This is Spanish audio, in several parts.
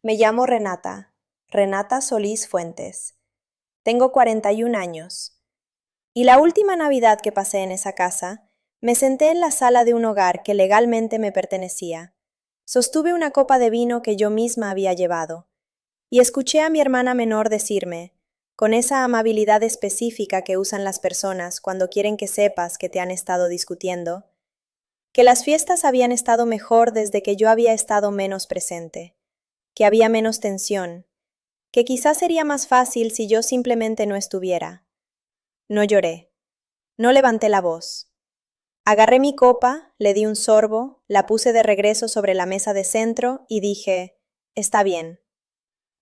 Me llamo Renata, Renata Solís Fuentes. Tengo 41 años. Y la última Navidad que pasé en esa casa, me senté en la sala de un hogar que legalmente me pertenecía. Sostuve una copa de vino que yo misma había llevado, y escuché a mi hermana menor decirme, con esa amabilidad específica que usan las personas cuando quieren que sepas que te han estado discutiendo, que las fiestas habían estado mejor desde que yo había estado menos presente, que había menos tensión, que quizás sería más fácil si yo simplemente no estuviera. No lloré, no levanté la voz. Agarré mi copa, le di un sorbo, la puse de regreso sobre la mesa de centro y dije, está bien.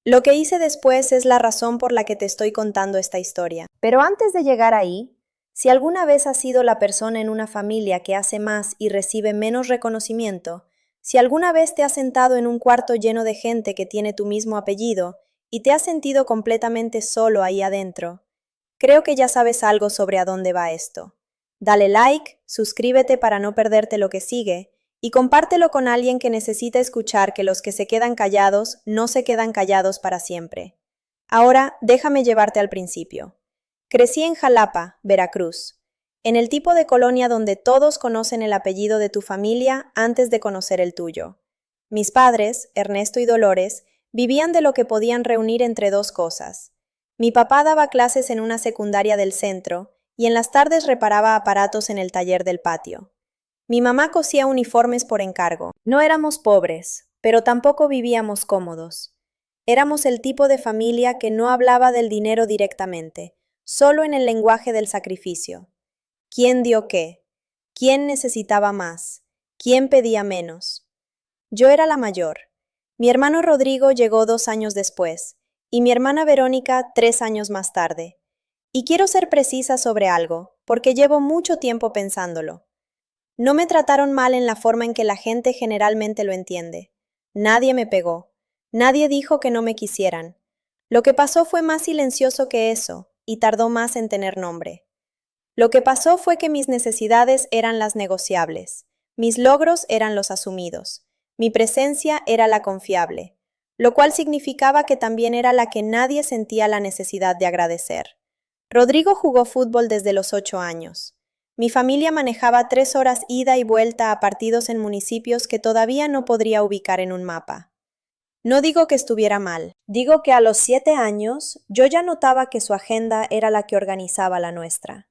Lo que hice después es la razón por la que te estoy contando esta historia. Pero antes de llegar ahí, si alguna vez has sido la persona en una familia que hace más y recibe menos reconocimiento, si alguna vez te has sentado en un cuarto lleno de gente que tiene tu mismo apellido y te has sentido completamente solo ahí adentro, creo que ya sabes algo sobre a dónde va esto. Dale like, suscríbete para no perderte lo que sigue y compártelo con alguien que necesita escuchar que los que se quedan callados no se quedan callados para siempre. Ahora, déjame llevarte al principio. Crecí en Jalapa, Veracruz, en el tipo de colonia donde todos conocen el apellido de tu familia antes de conocer el tuyo. Mis padres, Ernesto y Dolores, vivían de lo que podían reunir entre dos cosas. Mi papá daba clases en una secundaria del centro y en las tardes reparaba aparatos en el taller del patio. Mi mamá cosía uniformes por encargo. No éramos pobres, pero tampoco vivíamos cómodos. Éramos el tipo de familia que no hablaba del dinero directamente, solo en el lenguaje del sacrificio. ¿Quién dio qué? ¿Quién necesitaba más? ¿Quién pedía menos? Yo era la mayor. Mi hermano Rodrigo llegó 2 años después, y mi hermana Verónica 3 años más tarde. Y quiero ser precisa sobre algo, porque llevo mucho tiempo pensándolo. No me trataron mal en la forma en que la gente generalmente lo entiende. Nadie me pegó. Nadie dijo que no me quisieran. Lo que pasó fue más silencioso que eso, y tardó más en tener nombre. Lo que pasó fue que mis necesidades eran las negociables, mis logros eran los asumidos, mi presencia era la confiable, lo cual significaba que también era la que nadie sentía la necesidad de agradecer. Rodrigo jugó fútbol desde los 8 años. Mi familia manejaba 3 horas ida y vuelta a partidos en municipios que todavía no podría ubicar en un mapa. No digo que estuviera mal, digo que a los 7 años yo ya notaba que su agenda era la que organizaba la nuestra.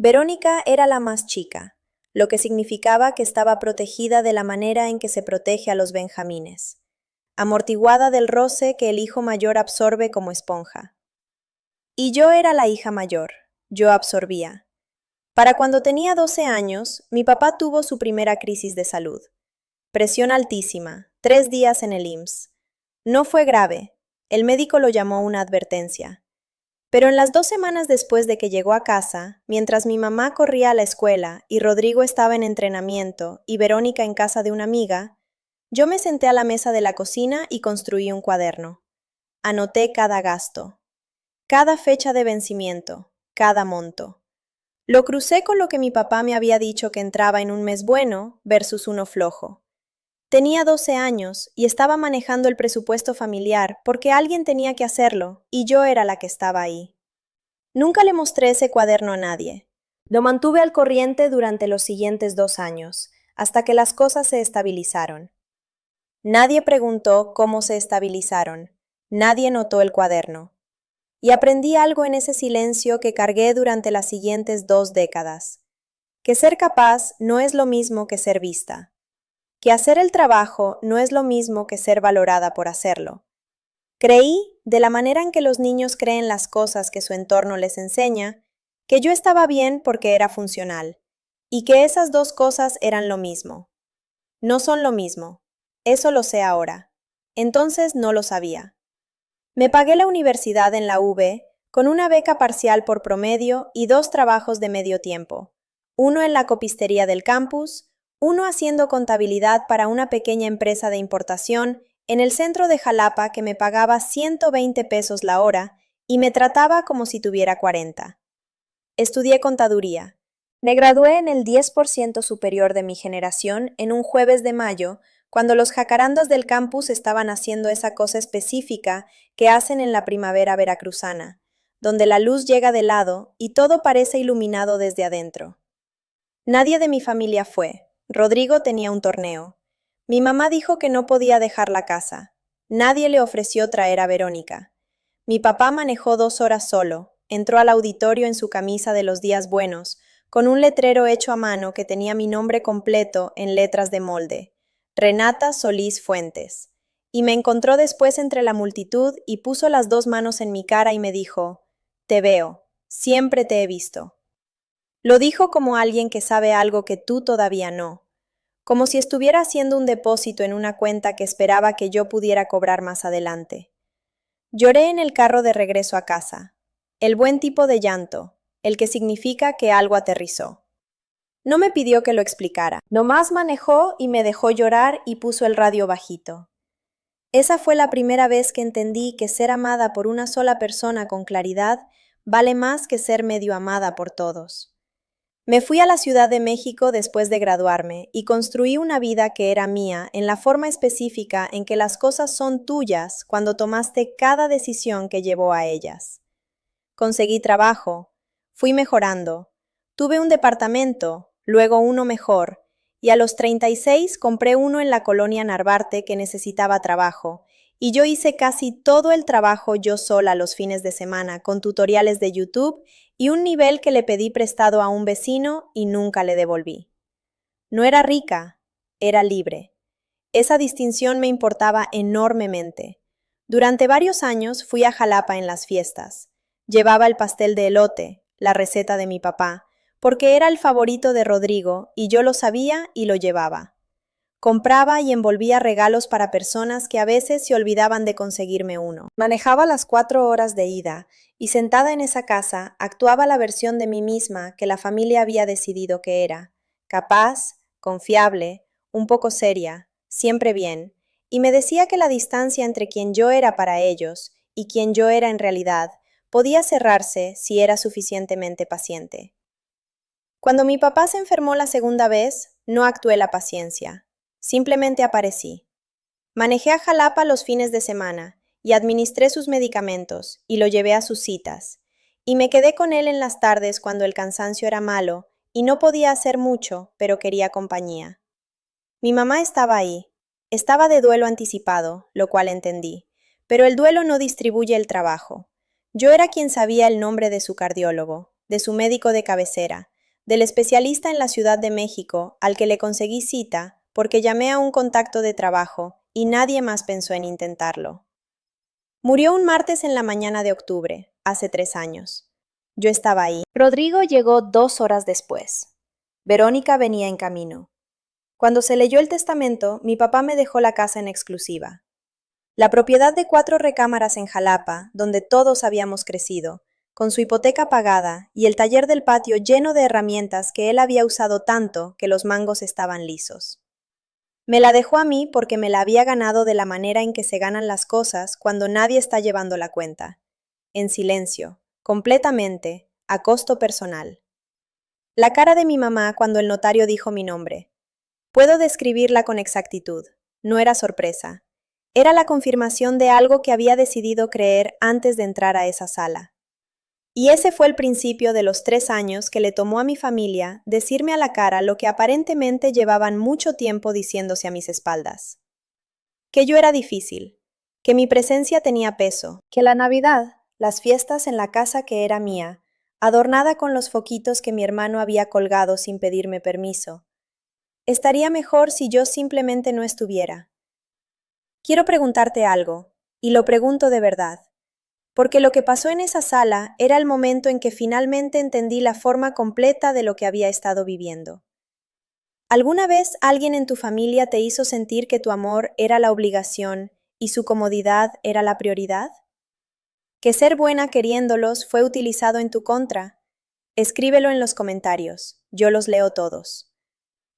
Verónica era la más chica, lo que significaba que estaba protegida de la manera en que se protege a los benjamines, amortiguada del roce que el hijo mayor absorbe como esponja. Y yo era la hija mayor, yo absorbía. Para cuando tenía 12 años, mi papá tuvo su primera crisis de salud. Presión altísima, 3 días en el IMSS. No fue grave, el médico lo llamó una advertencia. Pero en las 2 semanas después de que llegó a casa, mientras mi mamá corría a la escuela y Rodrigo estaba en entrenamiento y Verónica en casa de una amiga, yo me senté a la mesa de la cocina y construí un cuaderno. Anoté cada gasto, cada fecha de vencimiento, cada monto. Lo crucé con lo que mi papá me había dicho que entraba en un mes bueno versus uno flojo. Tenía 12 años y estaba manejando el presupuesto familiar porque alguien tenía que hacerlo y yo era la que estaba ahí. Nunca le mostré ese cuaderno a nadie. Lo mantuve al corriente durante los siguientes 2 años, hasta que las cosas se estabilizaron. Nadie preguntó cómo se estabilizaron. Nadie notó el cuaderno. Y aprendí algo en ese silencio que cargué durante las siguientes 2 décadas. Que ser capaz no es lo mismo que ser vista. Que hacer el trabajo no es lo mismo que ser valorada por hacerlo. Creí, de la manera en que los niños creen las cosas que su entorno les enseña, que yo estaba bien porque era funcional, y que esas dos cosas eran lo mismo. No son lo mismo. Eso lo sé ahora. Entonces no lo sabía. Me pagué la universidad en la UV con una beca parcial por promedio y 2 trabajos de medio tiempo. Uno en la copistería del campus, uno haciendo contabilidad para una pequeña empresa de importación en el centro de Jalapa que me pagaba 120 pesos la hora y me trataba como si tuviera 40. Estudié contaduría. Me gradué en el 10% superior de mi generación en un jueves de mayo cuando los jacarandas del campus estaban haciendo esa cosa específica que hacen en la primavera veracruzana, donde la luz llega de lado y todo parece iluminado desde adentro. Nadie de mi familia fue. Rodrigo tenía un torneo. Mi mamá dijo que no podía dejar la casa. Nadie le ofreció traer a Verónica. Mi papá manejó 2 horas solo, entró al auditorio en su camisa de los días buenos, con un letrero hecho a mano que tenía mi nombre completo en letras de molde, Renata Solís Fuentes, y me encontró después entre la multitud y puso las 2 manos en mi cara y me dijo, «Te veo, siempre te he visto». Lo dijo como alguien que sabe algo que tú todavía no, como si estuviera haciendo un depósito en una cuenta que esperaba que yo pudiera cobrar más adelante. Lloré en el carro de regreso a casa, el buen tipo de llanto, el que significa que algo aterrizó. No me pidió que lo explicara, nomás manejó y me dejó llorar y puso el radio bajito. Esa fue la primera vez que entendí que ser amada por una sola persona con claridad vale más que ser medio amada por todos. Me fui a la Ciudad de México después de graduarme y construí una vida que era mía en la forma específica en que las cosas son tuyas cuando tomaste cada decisión que llevó a ellas. Conseguí trabajo, fui mejorando, tuve un departamento, luego uno mejor, y a los 36 compré uno en la colonia Narvarte que necesitaba trabajo, y yo hice casi todo el trabajo yo sola los fines de semana con tutoriales de YouTube y un nivel que le pedí prestado a un vecino y nunca le devolví. No era rica, era libre. Esa distinción me importaba enormemente. Durante varios años fui a Jalapa en las fiestas. Llevaba el pastel de elote, la receta de mi papá, porque era el favorito de Rodrigo y yo lo sabía y lo llevaba. Compraba y envolvía regalos para personas que a veces se olvidaban de conseguirme uno. Manejaba las 4 horas de ida y sentada en esa casa actuaba la versión de mí misma que la familia había decidido que era, capaz, confiable, un poco seria, siempre bien, y me decía que la distancia entre quien yo era para ellos y quien yo era en realidad podía cerrarse si era suficientemente paciente. Cuando mi papá se enfermó la segunda vez, no actué la paciencia. Simplemente aparecí. Manejé a Jalapa los fines de semana y administré sus medicamentos y lo llevé a sus citas. Y me quedé con él en las tardes cuando el cansancio era malo y no podía hacer mucho, pero quería compañía. Mi mamá estaba ahí. Estaba de duelo anticipado, lo cual entendí. Pero el duelo no distribuye el trabajo. Yo era quien sabía el nombre de su cardiólogo, de su médico de cabecera, del especialista en la Ciudad de México al que le conseguí cita porque llamé a un contacto de trabajo y nadie más pensó en intentarlo. Murió un martes en la mañana de octubre, hace 3 años. Yo estaba ahí. Rodrigo llegó 2 horas después. Verónica venía en camino. Cuando se leyó el testamento, mi papá me dejó la casa en exclusiva. La propiedad de 4 recámaras en Jalapa, donde todos habíamos crecido, con su hipoteca pagada y el taller del patio lleno de herramientas que él había usado tanto que los mangos estaban lisos. Me la dejó a mí porque me la había ganado de la manera en que se ganan las cosas cuando nadie está llevando la cuenta. En silencio, completamente, a costo personal. La cara de mi mamá cuando el notario dijo mi nombre. Puedo describirla con exactitud. No era sorpresa. Era la confirmación de algo que había decidido creer antes de entrar a esa sala. Y ese fue el principio de los 3 años que le tomó a mi familia decirme a la cara lo que aparentemente llevaban mucho tiempo diciéndose a mis espaldas. Que yo era difícil, que mi presencia tenía peso, que la Navidad, las fiestas en la casa que era mía, adornada con los foquitos que mi hermano había colgado sin pedirme permiso, estaría mejor si yo simplemente no estuviera. Quiero preguntarte algo, y lo pregunto de verdad. Porque lo que pasó en esa sala era el momento en que finalmente entendí la forma completa de lo que había estado viviendo. ¿Alguna vez alguien en tu familia te hizo sentir que tu amor era la obligación y su comodidad era la prioridad? ¿Que ser buena queriéndolos fue utilizado en tu contra? Escríbelo en los comentarios, yo los leo todos.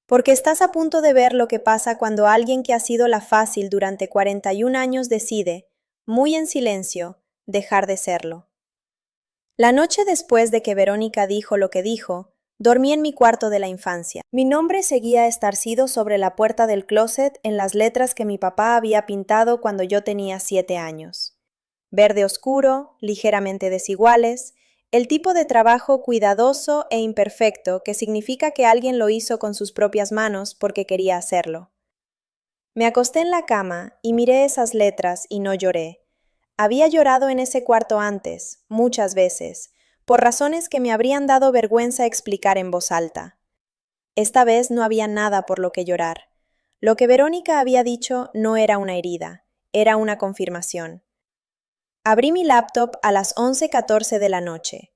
Porque estás a punto de ver lo que pasa cuando alguien que ha sido la fácil durante 41 años decide, muy en silencio, dejar de serlo. La noche después de que Verónica dijo lo que dijo, Dormí en mi cuarto de la infancia. Mi nombre seguía estarcido sobre la puerta del closet en las letras que mi papá había pintado cuando yo tenía 7 años. Verde oscuro, ligeramente desiguales, el tipo de trabajo cuidadoso e imperfecto que significa que alguien lo hizo con sus propias manos porque quería hacerlo. Me acosté en la cama y miré esas letras y no lloré. Había llorado en ese cuarto antes, muchas veces, por razones que me habrían dado vergüenza explicar en voz alta. Esta vez no había nada por lo que llorar. Lo que Verónica había dicho no era una herida, era una confirmación. Abrí mi laptop a las 11:14 de la noche.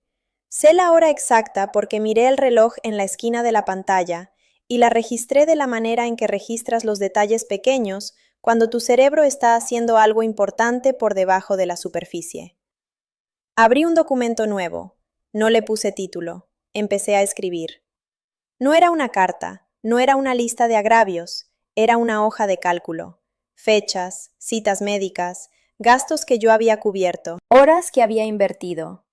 Sé la hora exacta porque miré el reloj en la esquina de la pantalla y la registré de la manera en que registras los detalles pequeños cuando tu cerebro está haciendo algo importante por debajo de la superficie. Abrí un documento nuevo. No le puse título. Empecé a escribir. No era una carta, no era una lista de agravios, era una hoja de cálculo. Fechas, citas médicas, gastos que yo había cubierto, horas que había invertido.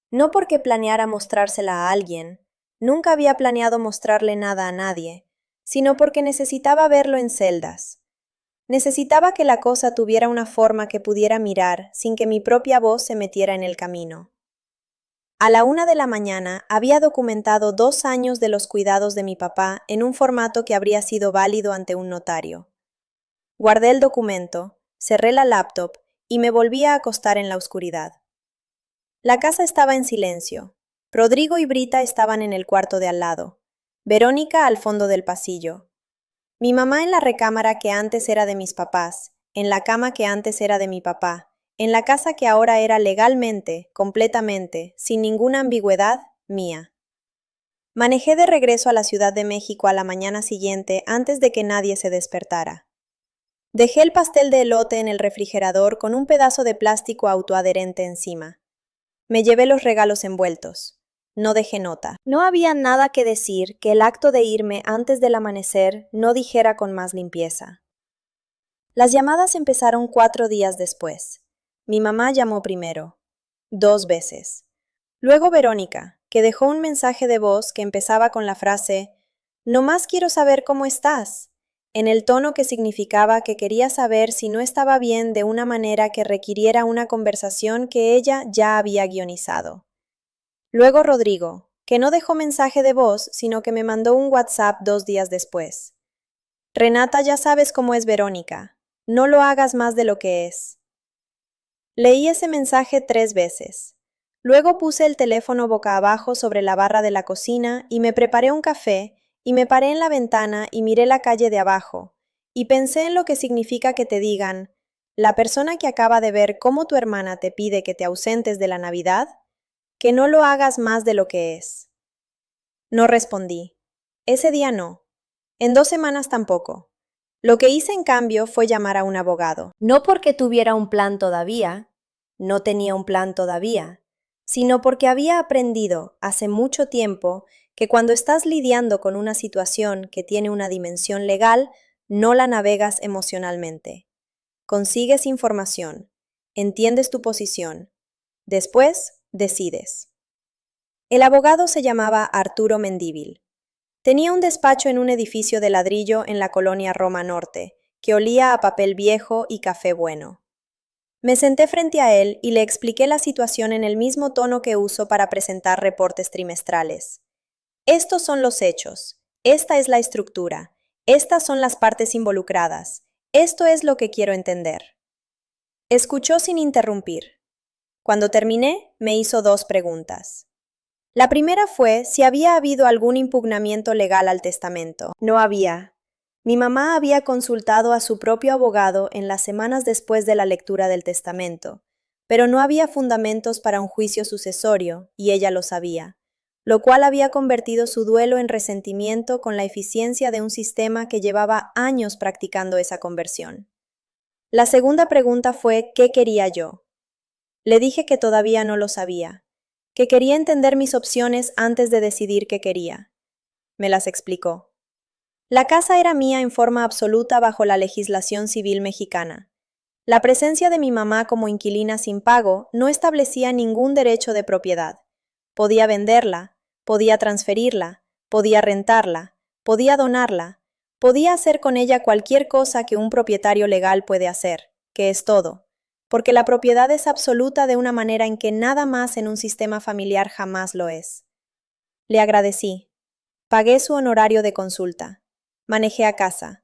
No porque planeara mostrársela a alguien, nunca había planeado mostrarle nada a nadie, sino porque necesitaba verlo en celdas. Necesitaba que la cosa tuviera una forma que pudiera mirar sin que mi propia voz se metiera en el camino. A la 1 de la mañana había documentado 2 años de los cuidados de mi papá en un formato que habría sido válido ante un notario. Guardé el documento, cerré la laptop y me volví a acostar en la oscuridad. La casa estaba en silencio. Rodrigo y Brita estaban en el cuarto de al lado. Verónica al fondo del pasillo. Mi mamá en la recámara que antes era de mis papás, en la cama que antes era de mi papá, en la casa que ahora era legalmente, completamente, sin ninguna ambigüedad, mía. Manejé de regreso a la Ciudad de México a la mañana siguiente antes de que nadie se despertara. Dejé el pastel de elote en el refrigerador con un pedazo de plástico autoadherente encima. Me llevé los regalos envueltos. No dejé nota. No había nada que decir que el acto de irme antes del amanecer no dijera con más limpieza. Las llamadas empezaron 4 días después. Mi mamá llamó primero, 2 veces. Luego Verónica, que dejó un mensaje de voz que empezaba con la frase «No más quiero saber cómo estás», en el tono que significaba que quería saber si no estaba bien de una manera que requiriera una conversación que ella ya había guionizado. Luego Rodrigo, que no dejó mensaje de voz, sino que me mandó un WhatsApp 2 días después. «Renata, ya sabes cómo es Verónica. No lo hagas más de lo que es». Leí ese mensaje 3 veces. Luego puse el teléfono boca abajo sobre la barra de la cocina y me preparé un café y me paré en la ventana y miré la calle de abajo y pensé en lo que significa que te digan, la persona que acaba de ver cómo tu hermana te pide que te ausentes de la Navidad, que no lo hagas más de lo que es. No respondí. Ese día no. En 2 semanas tampoco. Lo que hice en cambio fue llamar a un abogado. No porque tuviera un plan todavía, no tenía un plan todavía, sino porque había aprendido hace mucho tiempo que cuando estás lidiando con una situación que tiene una dimensión legal, no la navegas emocionalmente. Consigues información, entiendes tu posición, después decides. El abogado se llamaba Arturo Mendívil. Tenía un despacho en un edificio de ladrillo en la colonia Roma Norte, que olía a papel viejo y café bueno. Me senté frente a él y le expliqué la situación en el mismo tono que uso para presentar reportes trimestrales. Estos son los hechos, esta es la estructura, estas son las partes involucradas, esto es lo que quiero entender. Escuchó sin interrumpir. Cuando terminé, me hizo 2 preguntas. La primera fue si había habido algún impugnamiento legal al testamento. No había. Mi mamá había consultado a su propio abogado en las semanas después de la lectura del testamento, pero no había fundamentos para un juicio sucesorio, y ella lo sabía, lo cual había convertido su duelo en resentimiento con la eficiencia de un sistema que llevaba años practicando esa conversión. La segunda pregunta fue ¿qué quería yo? Le dije que todavía no lo sabía, que quería entender mis opciones antes de decidir qué quería. Me las explicó. La casa era mía en forma absoluta bajo la legislación civil mexicana. La presencia de mi mamá como inquilina sin pago no establecía ningún derecho de propiedad. Podía venderla, podía transferirla, podía rentarla, podía donarla, podía hacer con ella cualquier cosa que un propietario legal puede hacer, que es todo, porque la propiedad es absoluta de una manera en que nada más en un sistema familiar jamás lo es. Le agradecí. Pagué su honorario de consulta. Manejé a casa.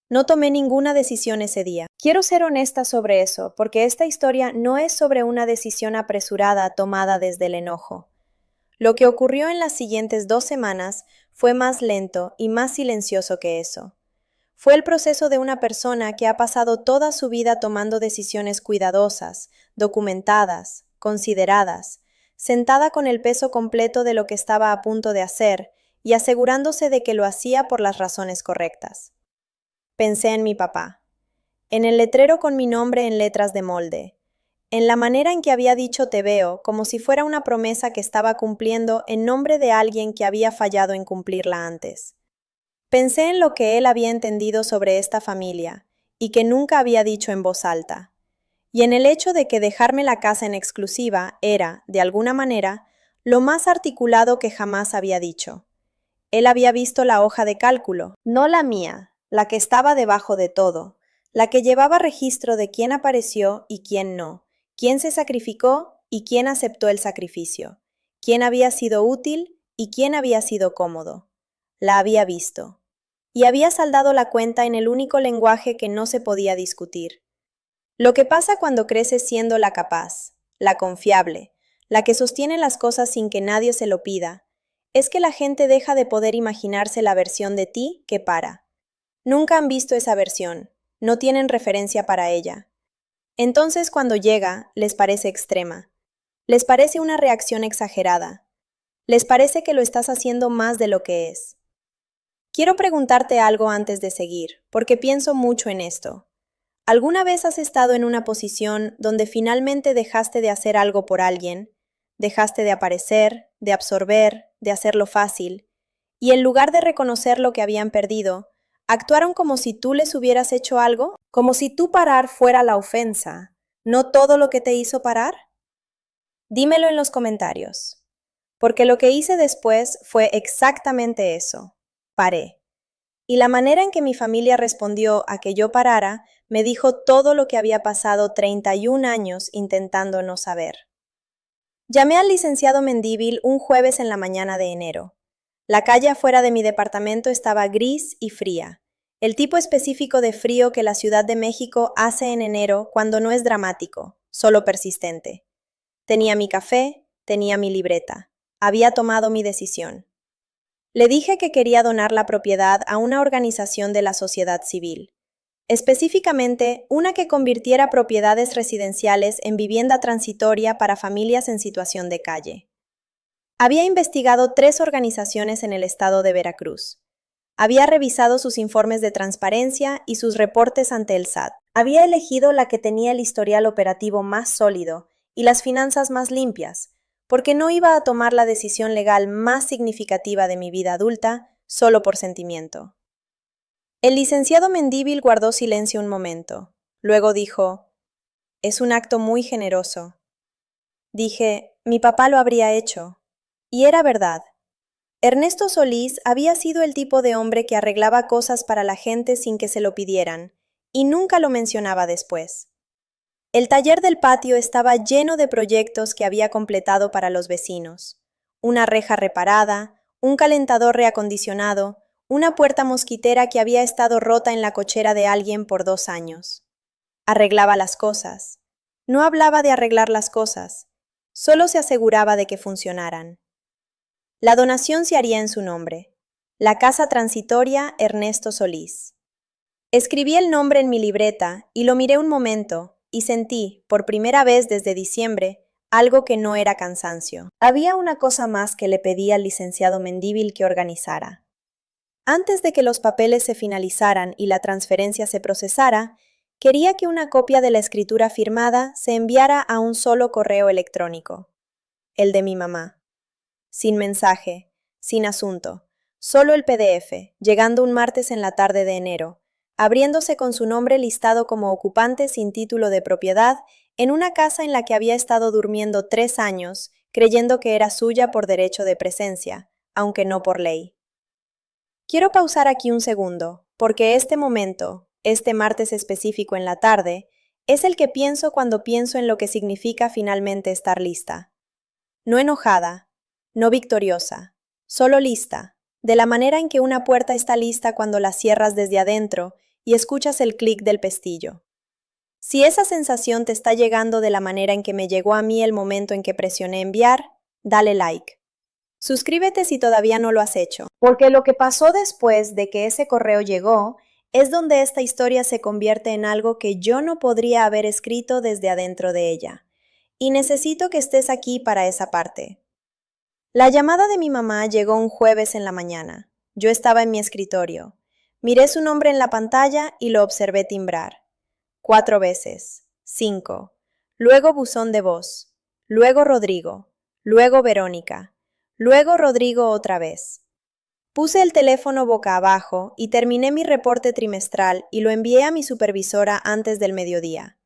No tomé ninguna decisión ese día. Quiero ser honesta sobre eso, porque esta historia no es sobre una decisión apresurada tomada desde el enojo. Lo que ocurrió en las siguientes 2 semanas fue más lento y más silencioso que eso. Fue el proceso de una persona que ha pasado toda su vida tomando decisiones cuidadosas, documentadas, consideradas, sentada con el peso completo de lo que estaba a punto de hacer y asegurándose de que lo hacía por las razones correctas. Pensé en mi papá, en el letrero con mi nombre en letras de molde, en la manera en que había dicho te veo, como si fuera una promesa que estaba cumpliendo en nombre de alguien que había fallado en cumplirla antes. Pensé en lo que él había entendido sobre esta familia y que nunca había dicho en voz alta, y en el hecho de que dejarme la casa en exclusiva era, de alguna manera, lo más articulado que jamás había dicho. Él había visto la hoja de cálculo, no la mía, la que estaba debajo de todo, la que llevaba registro de quién apareció y quién no, quién se sacrificó y quién aceptó el sacrificio, quién había sido útil y quién había sido cómodo. La había visto. Y había saldado la cuenta en el único lenguaje que no se podía discutir. Lo que pasa cuando creces siendo la capaz, la confiable, la que sostiene las cosas sin que nadie se lo pida, es que la gente deja de poder imaginarse la versión de ti que para. Nunca han visto esa versión, no tienen referencia para ella. Entonces cuando llega, les parece extrema. Les parece una reacción exagerada. Les parece que lo estás haciendo más de lo que es. Quiero preguntarte algo antes de seguir, porque pienso mucho en esto. ¿Alguna vez has estado en una posición donde finalmente dejaste de hacer algo por alguien, dejaste de aparecer, de absorber, de hacerlo fácil, y en lugar de reconocer lo que habían perdido, actuaron como si tú les hubieras hecho algo? ¿Como si tú parar fuera la ofensa, no todo lo que te hizo parar? Dímelo en los comentarios, porque lo que hice después fue exactamente eso. Paré. Y la manera en que mi familia respondió a que yo parara me dijo todo lo que había pasado 31 años intentando no saber. Llamé al licenciado Mendívil un jueves en la mañana de enero. La calle afuera de mi departamento estaba gris y fría, el tipo específico de frío que la Ciudad de México hace en enero cuando no es dramático, solo persistente. Tenía mi café, tenía mi libreta. Había tomado mi decisión. Le dije que quería donar la propiedad a una organización de la sociedad civil, específicamente una que convirtiera propiedades residenciales en vivienda transitoria para familias en situación de calle. Había investigado 3 organizaciones en el estado de Veracruz. Había revisado sus informes de transparencia y sus reportes ante el SAT. Había elegido la que tenía el historial operativo más sólido y las finanzas más limpias, porque no iba a tomar la decisión legal más significativa de mi vida adulta solo por sentimiento. El licenciado Mendívil guardó silencio un momento. Luego dijo, «Es un acto muy generoso». Dije, «Mi papá lo habría hecho». Y era verdad. Ernesto Solís había sido el tipo de hombre que arreglaba cosas para la gente sin que se lo pidieran, y nunca lo mencionaba después. El taller del patio estaba lleno de proyectos que había completado para los vecinos. Una reja reparada, un calentador reacondicionado, una puerta mosquitera que había estado rota en la cochera de alguien por 2 años. Arreglaba las cosas. No hablaba de arreglar las cosas, solo se aseguraba de que funcionaran. La donación se haría en su nombre. La Casa Transitoria Ernesto Solís. Escribí el nombre en mi libreta y lo miré un momento y sentí, por primera vez desde diciembre, algo que no era cansancio. Había una cosa más que le pedí al licenciado Mendívil que organizara. Antes de que los papeles se finalizaran y la transferencia se procesara, quería que una copia de la escritura firmada se enviara a un solo correo electrónico, el de mi mamá. Sin mensaje, sin asunto, solo el PDF, llegando un martes en la tarde de enero, abriéndose con su nombre listado como ocupante sin título de propiedad en una casa en la que había estado durmiendo 3 años, creyendo que era suya por derecho de presencia, aunque no por ley. Quiero pausar aquí un segundo, porque este momento, este martes específico en la tarde, es el que pienso cuando pienso en lo que significa finalmente estar lista. No enojada, no victoriosa, solo lista, de la manera en que una puerta está lista cuando la cierras desde adentro y escuchas el clic del pestillo. Si esa sensación te está llegando de la manera en que me llegó a mí el momento en que presioné enviar, dale like. Suscríbete si todavía no lo has hecho, porque lo que pasó después de que ese correo llegó es donde esta historia se convierte en algo que yo no podría haber escrito desde adentro de ella. Y necesito que estés aquí para esa parte. La llamada de mi mamá llegó un jueves en la mañana. Yo estaba en mi escritorio. Miré su nombre en la pantalla y lo observé timbrar. 4 veces. 5. Luego buzón de voz. Luego Rodrigo. Luego Verónica. Luego Rodrigo otra vez. Puse el teléfono boca abajo y terminé mi reporte trimestral y lo envié a mi supervisora antes del mediodía.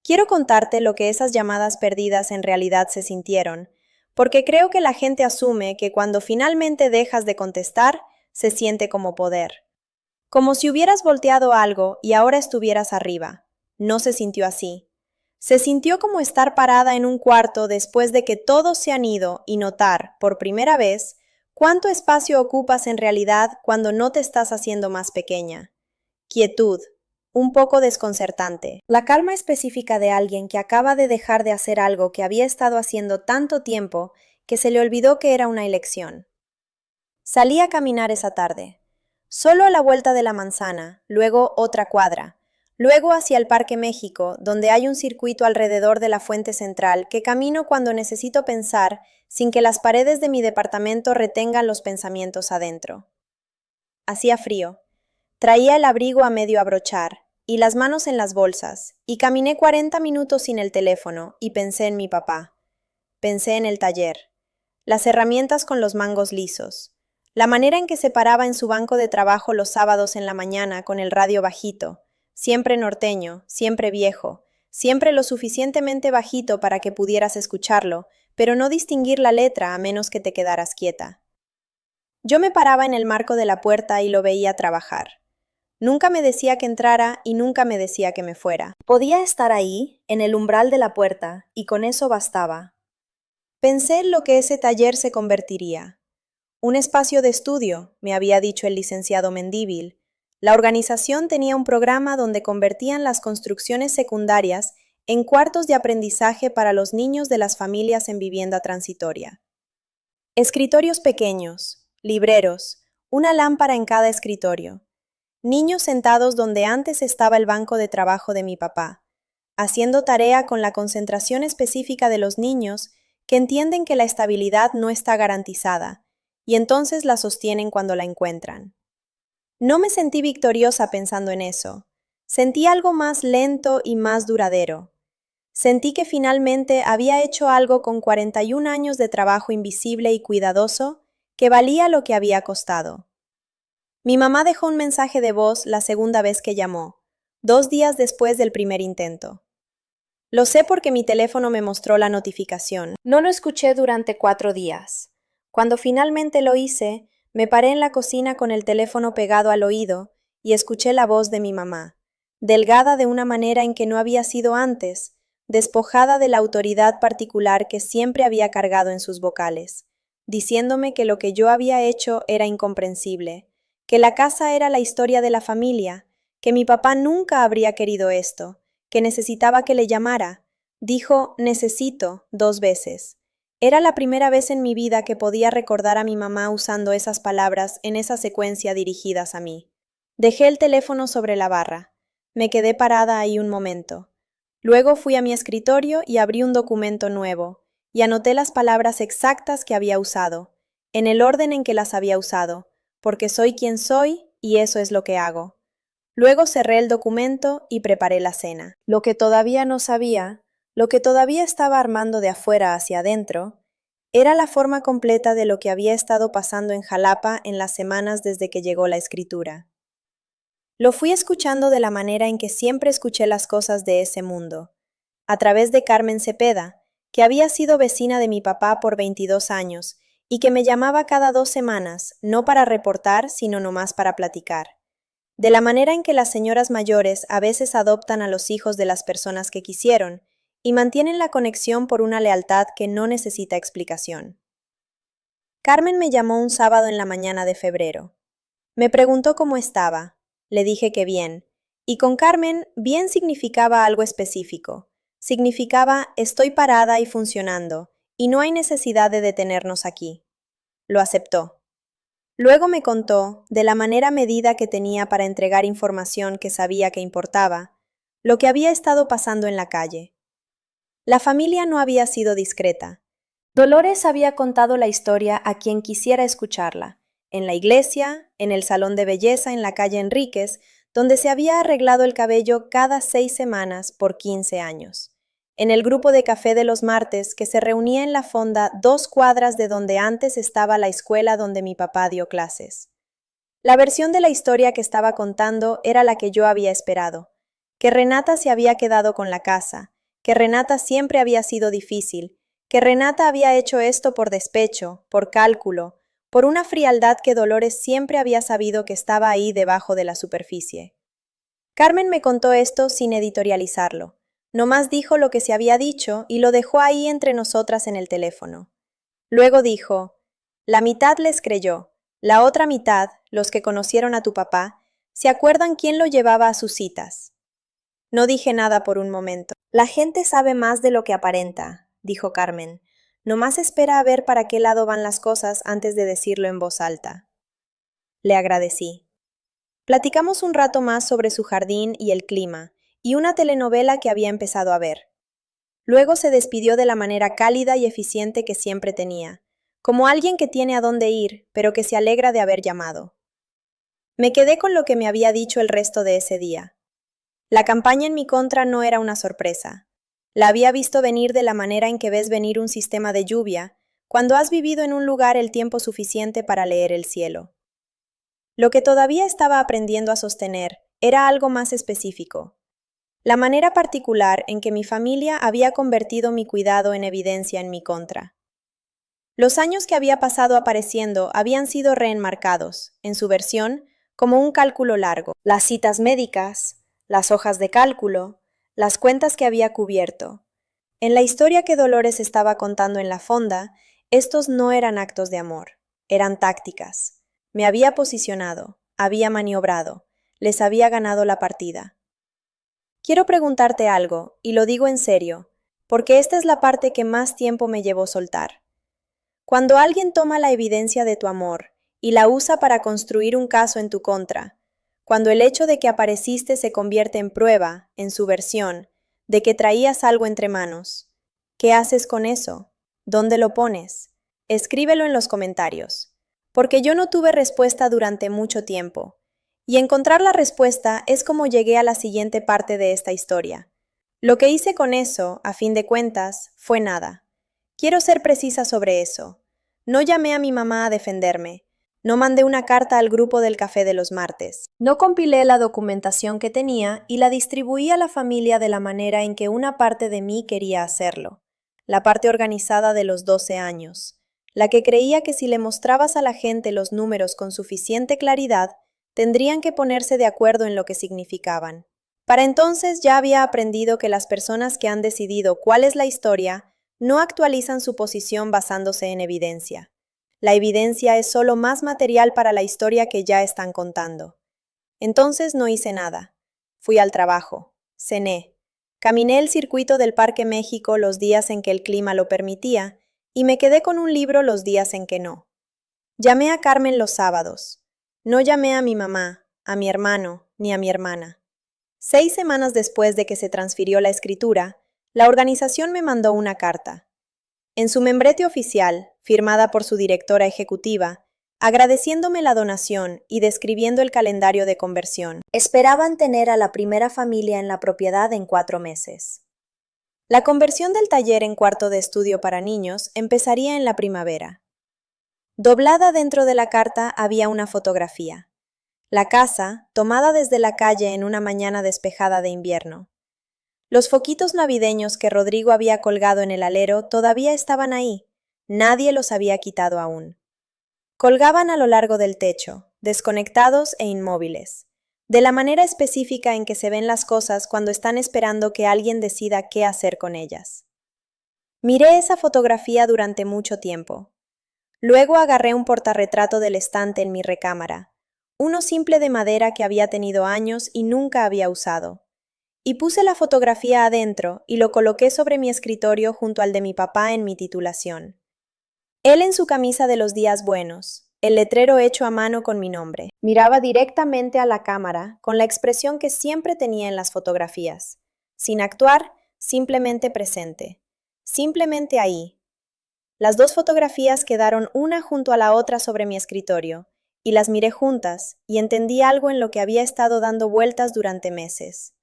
Quiero contarte lo que esas llamadas perdidas en realidad se sintieron, porque creo que la gente asume que cuando finalmente dejas de contestar, se siente como poder. Como si hubieras volteado algo y ahora estuvieras arriba. No se sintió así. Se sintió como estar parada en un cuarto después de que todos se han ido y notar, por primera vez, cuánto espacio ocupas en realidad cuando no te estás haciendo más pequeña. Quietud, un poco desconcertante. La calma específica de alguien que acaba de dejar de hacer algo que había estado haciendo tanto tiempo que se le olvidó que era una elección. Salí a caminar esa tarde. Solo a la vuelta de la manzana, luego otra cuadra, luego hacia el Parque México, donde hay un circuito alrededor de la fuente central que camino cuando necesito pensar sin que las paredes de mi departamento retengan los pensamientos adentro. Hacía frío. Traía el abrigo a medio abrochar y las manos en las bolsas, y caminé 40 minutos sin el teléfono y pensé en mi papá. Pensé en el taller, las herramientas con los mangos lisos, la manera en que se paraba en su banco de trabajo los sábados en la mañana con el radio bajito, siempre norteño, siempre viejo, siempre lo suficientemente bajito para que pudieras escucharlo, pero no distinguir la letra a menos que te quedaras quieta. Yo me paraba en el marco de la puerta y lo veía trabajar. Nunca me decía que entrara y nunca me decía que me fuera. Podía estar ahí, en el umbral de la puerta, y con eso bastaba. Pensé en lo que ese taller se convertiría. Un espacio de estudio, me había dicho el licenciado Mendívil. La organización tenía un programa donde convertían las construcciones secundarias en cuartos de aprendizaje para los niños de las familias en vivienda transitoria. Escritorios pequeños, libreros, una lámpara en cada escritorio. Niños sentados donde antes estaba el banco de trabajo de mi papá, haciendo tarea con la concentración específica de los niños que entienden que la estabilidad no está garantizada, y entonces la sostienen cuando la encuentran. No me sentí victoriosa pensando en eso. Sentí algo más lento y más duradero. Sentí que finalmente había hecho algo con 41 años de trabajo invisible y cuidadoso que valía lo que había costado. Mi mamá dejó un mensaje de voz la segunda vez que llamó, 2 días después del primer intento. Lo sé porque mi teléfono me mostró la notificación. No lo escuché durante 4 días. Cuando finalmente lo hice, me paré en la cocina con el teléfono pegado al oído y escuché la voz de mi mamá, delgada de una manera en que no había sido antes, despojada de la autoridad particular que siempre había cargado en sus vocales, diciéndome que lo que yo había hecho era incomprensible, que la casa era la historia de la familia, que mi papá nunca habría querido esto, que necesitaba que le llamara. Dijo necesito 2 veces. Era la primera vez en mi vida que podía recordar a mi mamá usando esas palabras en esa secuencia dirigidas a mí. Dejé el teléfono sobre la barra. Me quedé parada ahí un momento. Luego fui a mi escritorio y abrí un documento nuevo, y anoté las palabras exactas que había usado, en el orden en que las había usado, porque soy quien soy y eso es lo que hago. Luego cerré el documento y preparé la cena. Lo que todavía no sabía, lo que todavía estaba armando de afuera hacia adentro, era la forma completa de lo que había estado pasando en Jalapa en las semanas desde que llegó la escritura. Lo fui escuchando de la manera en que siempre escuché las cosas de ese mundo, a través de Carmen Cepeda, que había sido vecina de mi papá por 22 años y que me llamaba cada 2 semanas, no para reportar, sino nomás para platicar. De la manera en que las señoras mayores a veces adoptan a los hijos de las personas que quisieron y mantienen la conexión por una lealtad que no necesita explicación. Carmen me llamó un sábado en la mañana de febrero. Me preguntó cómo estaba. Le dije que bien. Y con Carmen, bien significaba algo específico. Significaba estoy parada y funcionando, y no hay necesidad de detenernos aquí. Lo aceptó. Luego me contó, de la manera medida que tenía para entregar información que sabía que importaba, lo que había estado pasando en la calle. La familia no había sido discreta. Dolores había contado la historia a quien quisiera escucharla, en la iglesia, en el salón de belleza en la calle Enríquez, donde se había arreglado el cabello cada 6 semanas por 15 años, en el grupo de café de los martes que se reunía en la fonda 2 cuadras de donde antes estaba la escuela donde mi papá dio clases. La versión de la historia que estaba contando era la que yo había esperado, que Renata se había quedado con la casa, que Renata siempre había sido difícil, que Renata había hecho esto por despecho, por cálculo, por una frialdad que Dolores siempre había sabido que estaba ahí debajo de la superficie. Carmen me contó esto sin editorializarlo. Nomás dijo lo que se había dicho y lo dejó ahí entre nosotras en el teléfono. Luego dijo, la mitad les creyó, la otra mitad, los que conocieron a tu papá, se acuerdan quién lo llevaba a sus citas. No dije nada por un momento. La gente sabe más de lo que aparenta, dijo Carmen. Nomás espera a ver para qué lado van las cosas antes de decirlo en voz alta. Le agradecí. Platicamos un rato más sobre su jardín y el clima, y una telenovela que había empezado a ver. Luego se despidió de la manera cálida y eficiente que siempre tenía, como alguien que tiene a dónde ir, pero que se alegra de haber llamado. Me quedé con lo que me había dicho el resto de ese día. La campaña en mi contra no era una sorpresa. La había visto venir de la manera en que ves venir un sistema de lluvia, cuando has vivido en un lugar el tiempo suficiente para leer el cielo. Lo que todavía estaba aprendiendo a sostener era algo más específico. La manera particular en que mi familia había convertido mi cuidado en evidencia en mi contra. Los años que había pasado apareciendo habían sido reenmarcados, en su versión, como un cálculo largo. Las citas médicas, las hojas de cálculo, las cuentas que había cubierto. En la historia que Dolores estaba contando en la fonda, estos no eran actos de amor, eran tácticas. Me había posicionado, había maniobrado, les había ganado la partida. Quiero preguntarte algo, y lo digo en serio, porque esta es la parte que más tiempo me llevó soltar. Cuando alguien toma la evidencia de tu amor y la usa para construir un caso en tu contra, cuando el hecho de que apareciste se convierte en prueba, en su versión, de que traías algo entre manos, ¿qué haces con eso? ¿Dónde lo pones? Escríbelo en los comentarios, porque yo no tuve respuesta durante mucho tiempo, y encontrar la respuesta es como llegué a la siguiente parte de esta historia. Lo que hice con eso, a fin de cuentas, fue nada. Quiero ser precisa sobre eso. No llamé a mi mamá a defenderme. No mandé una carta al grupo del café de los martes. No compilé la documentación que tenía y la distribuí a la familia de la manera en que una parte de mí quería hacerlo. La parte organizada de los 12 años. La que creía que si le mostrabas a la gente los números con suficiente claridad, tendrían que ponerse de acuerdo en lo que significaban. Para entonces ya había aprendido que las personas que han decidido cuál es la historia no actualizan su posición basándose en evidencia. La evidencia es solo más material para la historia que ya están contando. Entonces no hice nada. Fui al trabajo, cené, caminé el circuito del Parque México los días en que el clima lo permitía y me quedé con un libro los días en que no. Llamé a Carmen los sábados. No llamé a mi mamá, a mi hermano, ni a mi hermana. 6 semanas después de que se transfirió la escritura, la organización me mandó una carta. En su membrete oficial, firmada por su directora ejecutiva, agradeciéndome la donación y describiendo el calendario de conversión. Esperaban tener a la primera familia en la propiedad en 4 meses. La conversión del taller en cuarto de estudio para niños empezaría en la primavera. Doblada dentro de la carta había una fotografía. La casa, tomada desde la calle en una mañana despejada de invierno. Los foquitos navideños que Rodrigo había colgado en el alero todavía estaban ahí, Nadie los había quitado aún. Colgaban a lo largo del techo, desconectados e inmóviles, de la manera específica en que se ven las cosas cuando están esperando que alguien decida qué hacer con ellas. Miré esa fotografía durante mucho tiempo. Luego agarré un portarretrato del estante en mi recámara, uno simple de madera que había tenido años y nunca había usado, y puse la fotografía adentro y lo coloqué sobre mi escritorio junto al de mi papá en mi titulación. Él en su camisa de los días buenos, el letrero hecho a mano con mi nombre. Miraba directamente a la cámara con la expresión que siempre tenía en las fotografías, sin actuar, simplemente presente, simplemente ahí. Las dos fotografías quedaron una junto a la otra sobre mi escritorio, y las miré juntas, y entendí algo en lo que había estado dando vueltas durante meses.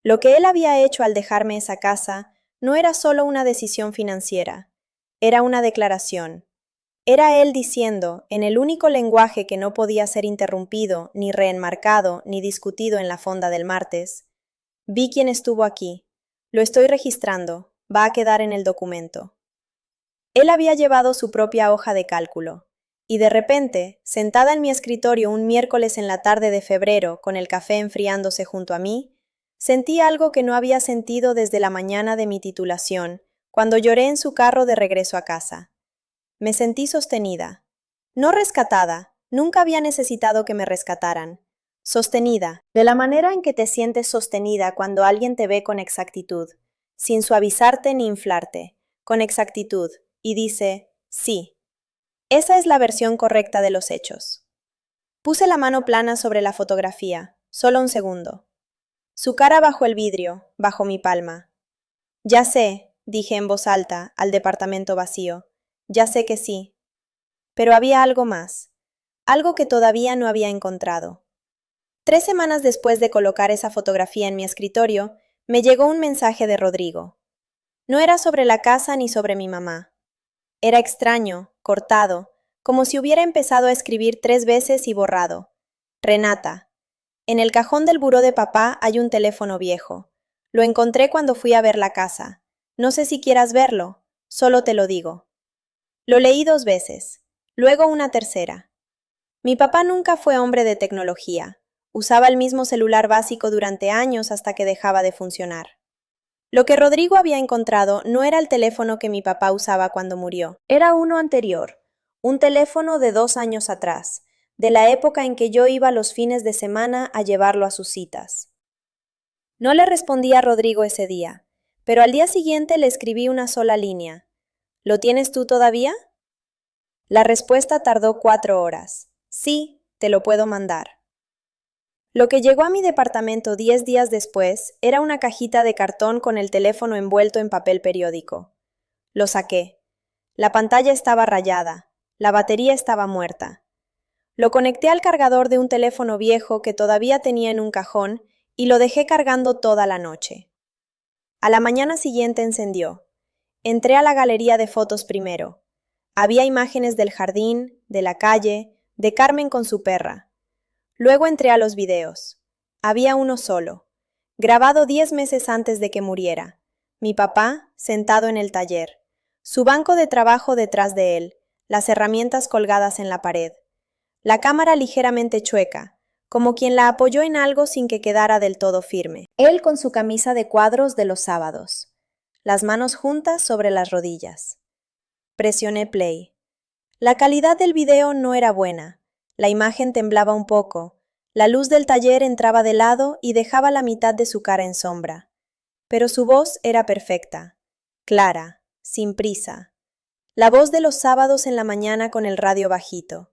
Lo que él había hecho al dejarme esa casa no era solo una decisión financiera, era una declaración. Era él diciendo, en el único lenguaje que no podía ser interrumpido, ni reenmarcado, ni discutido en la fonda del martes: vi quién estuvo aquí, lo estoy registrando, va a quedar en el documento. Él había llevado su propia hoja de cálculo, y de repente, sentada en mi escritorio un miércoles en la tarde de febrero, con el café enfriándose junto a mí, sentí algo que no había sentido desde la mañana de mi titulación, cuando lloré en su carro de regreso a casa. Me sentí sostenida. No rescatada, nunca había necesitado que me rescataran. Sostenida, de la manera en que te sientes sostenida cuando alguien te ve con exactitud, sin suavizarte ni inflarte, con exactitud, y dice, sí. Esa es la versión correcta de los hechos. Puse la mano plana sobre la fotografía, solo un segundo. Su cara bajo el vidrio, bajo mi palma. Ya sé, dije en voz alta, al departamento vacío. Ya sé que sí. Pero había algo más, algo que todavía no había encontrado. 3 semanas después de colocar esa fotografía en mi escritorio, me llegó un mensaje de Rodrigo. No era sobre la casa ni sobre mi mamá. Era extraño, cortado, como si hubiera empezado a escribir 3 veces y borrado. Renata. En el cajón del buró de papá hay un teléfono viejo. Lo encontré cuando fui a ver la casa. No sé si quieras verlo, solo te lo digo. Lo leí 2 veces, luego una tercera. Mi papá nunca fue hombre de tecnología. Usaba el mismo celular básico durante años hasta que dejaba de funcionar. Lo que Rodrigo había encontrado no era el teléfono que mi papá usaba cuando murió. Era uno anterior, un teléfono de 2 años atrás, de la época en que yo iba los fines de semana a llevarlo a sus citas. No le respondí a Rodrigo ese día, pero al día siguiente le escribí una sola línea. ¿Lo tienes tú todavía? La respuesta tardó 4 horas. Sí, te lo puedo mandar. Lo que llegó a mi departamento 10 días después era una cajita de cartón con el teléfono envuelto en papel periódico. Lo saqué. La pantalla estaba rayada. La batería estaba muerta. Lo conecté al cargador de un teléfono viejo que todavía tenía en un cajón y lo dejé cargando toda la noche. A la mañana siguiente encendió. Entré a la galería de fotos primero. Había imágenes del jardín, de la calle, de Carmen con su perra. Luego entré a los videos. Había uno solo, grabado 10 meses antes de que muriera. Mi papá, sentado en el taller. Su banco de trabajo detrás de él, las herramientas colgadas en la pared. La cámara ligeramente chueca, como quien la apoyó en algo sin que quedara del todo firme. Él con su camisa de cuadros de los sábados. Las manos juntas sobre las rodillas. Presioné play. La calidad del video no era buena. La imagen temblaba un poco. La luz del taller entraba de lado y dejaba la mitad de su cara en sombra. Pero su voz era perfecta, clara, sin prisa. La voz de los sábados en la mañana con el radio bajito.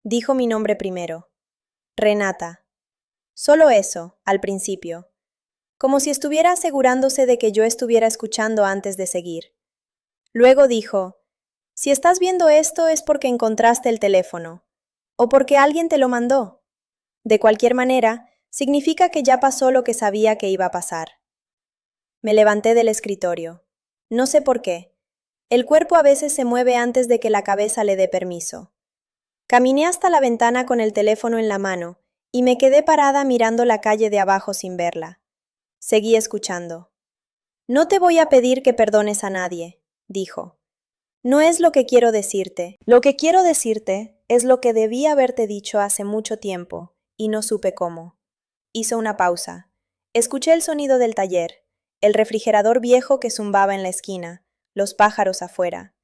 Dijo mi nombre primero. Renata. Solo eso, al principio. Como si estuviera asegurándose de que yo estuviera escuchando antes de seguir. Luego dijo, si estás viendo esto es porque encontraste el teléfono, o porque alguien te lo mandó. De cualquier manera, significa que ya pasó lo que sabía que iba a pasar. Me levanté del escritorio. No sé por qué. El cuerpo a veces se mueve antes de que la cabeza le dé permiso. Caminé hasta la ventana con el teléfono en la mano y me quedé parada mirando la calle de abajo sin verla. Seguí escuchando. No te voy a pedir que perdones a nadie, dijo. No es lo que quiero decirte. Lo que quiero decirte es lo que debí haberte dicho hace mucho tiempo, y no supe cómo. Hizo una pausa. Escuché el sonido del taller, el refrigerador viejo que zumbaba en la esquina, los pájaros afuera.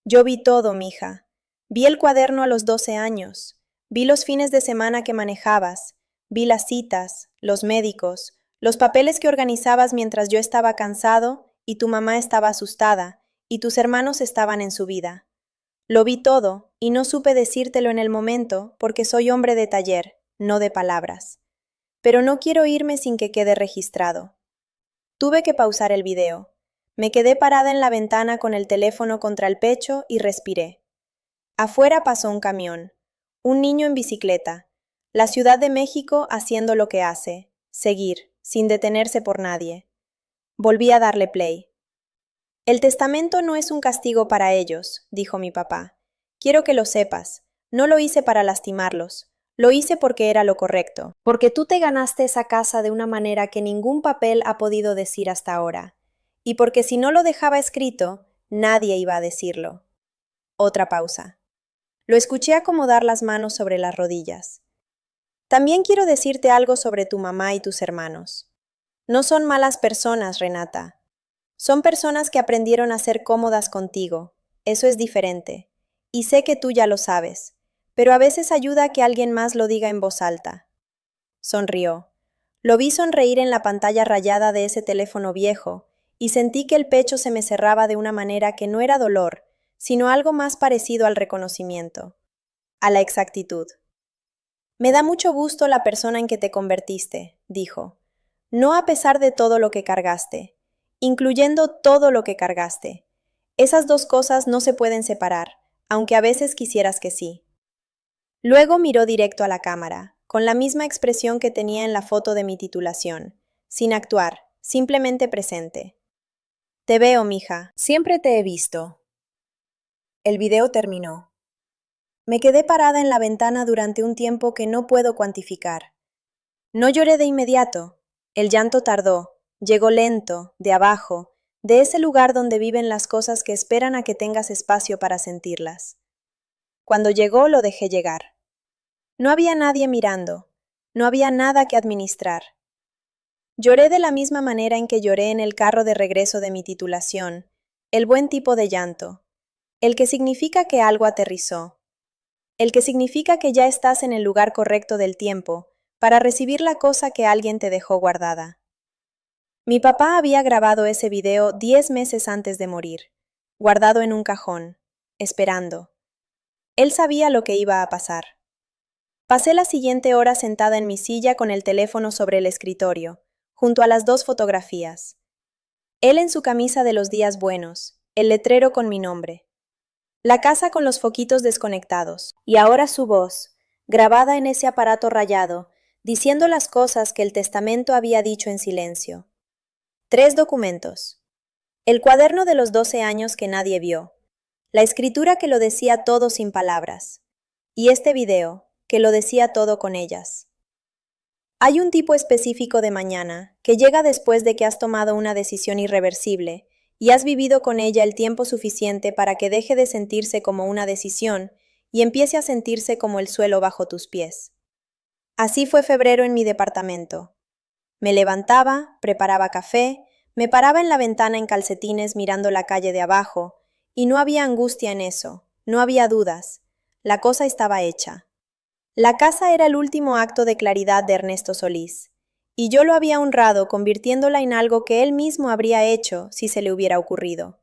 Yo vi todo, mija. Vi el cuaderno a los 12 años. Vi los fines de semana que manejabas. Vi las citas, los médicos, los papeles que organizabas mientras yo estaba cansado y tu mamá estaba asustada y tus hermanos estaban en su vida. Lo vi todo y no supe decírtelo en el momento porque soy hombre de taller, no de palabras. Pero no quiero irme sin que quede registrado. Tuve que pausar el video. Me quedé parada en la ventana con el teléfono contra el pecho y respiré. Afuera pasó un camión, un niño en bicicleta, la Ciudad de México haciendo lo que hace, seguir, sin detenerse por nadie. Volví a darle play. El testamento no es un castigo para ellos, dijo mi papá. Quiero que lo sepas. No lo hice para lastimarlos. Lo hice porque era lo correcto. Porque tú te ganaste esa casa de una manera que ningún papel ha podido decir hasta ahora. Y porque si no lo dejaba escrito, nadie iba a decirlo. Otra pausa. Lo escuché acomodar las manos sobre las rodillas. También quiero decirte algo sobre tu mamá y tus hermanos. No son malas personas, Renata. Son personas que aprendieron a ser cómodas contigo. Eso es diferente. Y sé que tú ya lo sabes, pero a veces ayuda a que alguien más lo diga en voz alta. Sonrió. Lo vi sonreír en la pantalla rayada de ese teléfono viejo, y sentí que el pecho se me cerraba de una manera que no era dolor, sino algo más parecido al reconocimiento, a la exactitud. Me da mucho gusto la persona en que te convertiste, dijo. No a pesar de todo lo que cargaste, incluyendo todo lo que cargaste. Esas dos cosas no se pueden separar, aunque a veces quisieras que sí. Luego miró directo a la cámara, con la misma expresión que tenía en la foto de mi titulación, sin actuar, simplemente presente. Te veo, mija. Siempre te he visto. El video terminó. Me quedé parada en la ventana durante un tiempo que no puedo cuantificar. No lloré de inmediato. El llanto tardó, llegó lento, de abajo, de ese lugar donde viven las cosas que esperan a que tengas espacio para sentirlas. Cuando llegó, lo dejé llegar. No había nadie mirando, no había nada que administrar. Lloré de la misma manera en que lloré en el carro de regreso de mi titulación, el buen tipo de llanto, el que significa que algo aterrizó, el que significa que ya estás en el lugar correcto del tiempo para recibir la cosa que alguien te dejó guardada. Mi papá había grabado ese video 10 meses antes de morir, guardado en un cajón, esperando. Él sabía lo que iba a pasar. Pasé la siguiente hora sentada en mi silla con el teléfono sobre el escritorio, junto a las dos fotografías. Él en su camisa de los días buenos, el letrero con mi nombre. La casa con los foquitos desconectados, y ahora su voz, grabada en ese aparato rayado, diciendo las cosas que el testamento había dicho en silencio. 3 documentos. El cuaderno de los 12 años que nadie vio. La escritura que lo decía todo sin palabras. Y este video, que lo decía todo con ellas. Hay un tipo específico de mañana que llega después de que has tomado una decisión irreversible y has vivido con ella el tiempo suficiente para que deje de sentirse como una decisión y empiece a sentirse como el suelo bajo tus pies. Así fue febrero en mi departamento. Me levantaba, preparaba café, me paraba en la ventana en calcetines mirando la calle de abajo, y no había angustia en eso, no había dudas. La cosa estaba hecha. La casa era el último acto de claridad de Ernesto Solís, y yo lo había honrado convirtiéndola en algo que él mismo habría hecho si se le hubiera ocurrido.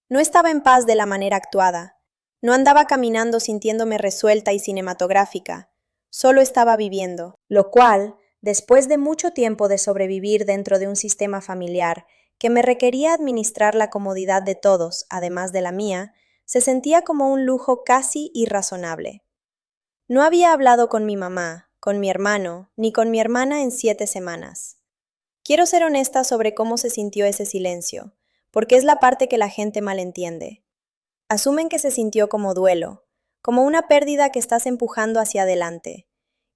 No estaba en paz de la manera actuada, no andaba caminando sintiéndome resuelta y cinematográfica, solo estaba viviendo, lo cual, después de mucho tiempo de sobrevivir dentro de un sistema familiar que me requería administrar la comodidad de todos, además de la mía, se sentía como un lujo casi irrazonable. No había hablado con mi mamá, con mi hermano, ni con mi hermana en 7 semanas. Quiero ser honesta sobre cómo se sintió ese silencio, porque es la parte que la gente malentiende. Asumen que se sintió como duelo, como una pérdida que estás empujando hacia adelante.